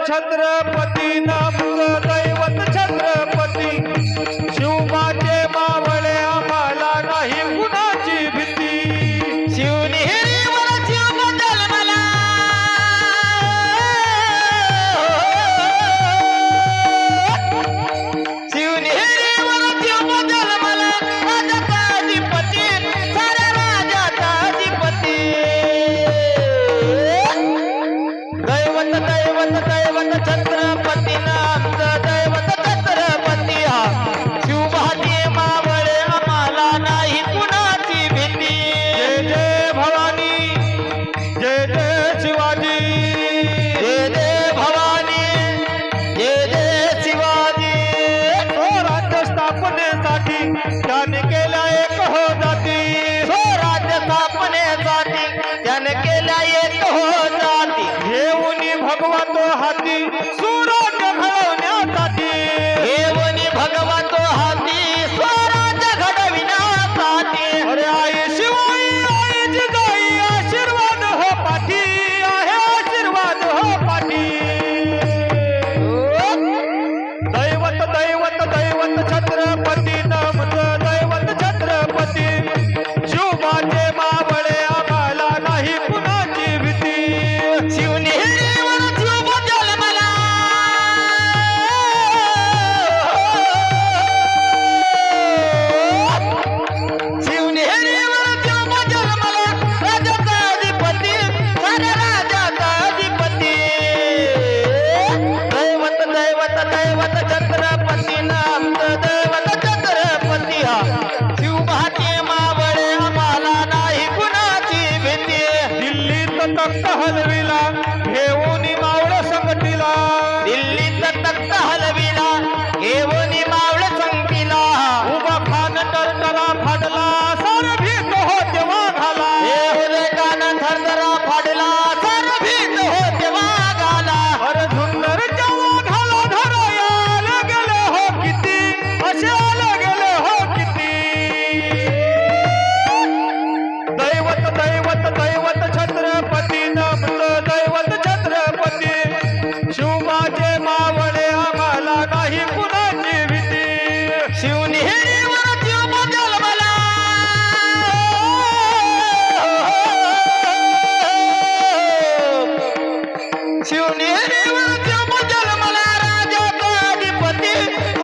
छत्रपती नामचं दैवत छत्रपती शिवबाचे मावळे आम्हाला नाही कुणाची भीती शिवनेरीवर शिव जन्मला शिवनेरीवर शिव जन्मला राजाचा अधिपती साऱ्या राजाचा अधिपती दैवत दैवत दैवत छत्रपती नामचं दैवत छत्रपती हा शिवभाती मावळे आम्हाला नाही कुणाची भीती जय जय भवानी जय जय शिवाजी जय जय भवानी जय जय शिवाजी स्वराज्य स्थापनेसाठी त्याने केल्या एक हो जाती स्वराज्य स्थापनेसाठी त्याने केल्या एक हो जाती घेऊन भगवा तो हाती सुराज्य घडवण्यासाठी देवनी भगवा तो हाती स्वराज्य घडविण्यासाठी अरे आई शिवाई आई जिजाई आशीर्वाद हो पाठी आहे आशीर्वाद हो पाठी दैवत दैवत दैवत छत्रपती नामचं दैवत छत्रपती शिवबाचे मावळे आम्हाला नाही कुणाची भीती शिवनेरीवर शिव जन्मला शिवनेरीवर शिव जन्मला राजाचा अधिपती साऱ्या राजाचा अधिपती दैवत दैवत दैवत छत्रपती नामचं दैवत छत्रपती हा शिवभाती मावळे आम्हाला नाही कुणाची भीती दिल्लीत तख्त हलविला घेऊन मावळ संकटीला दिल्लीत तख्त हलविला घेऊन मावळ संगतीला उभा खान टरटरा फाडला सार भीत हो तेव्हा घाला कान थरथरा फाडला सर भीत होते वागाला अरे झुंजर जेव्हा घाला धराया गेले हो किती असे आले गेले हो किती दैवत दैवत दैवत छत्रपती नामचं दैवत छत्रपती शिवबाचे मावळे आम्हाला नाही कुणाची भीती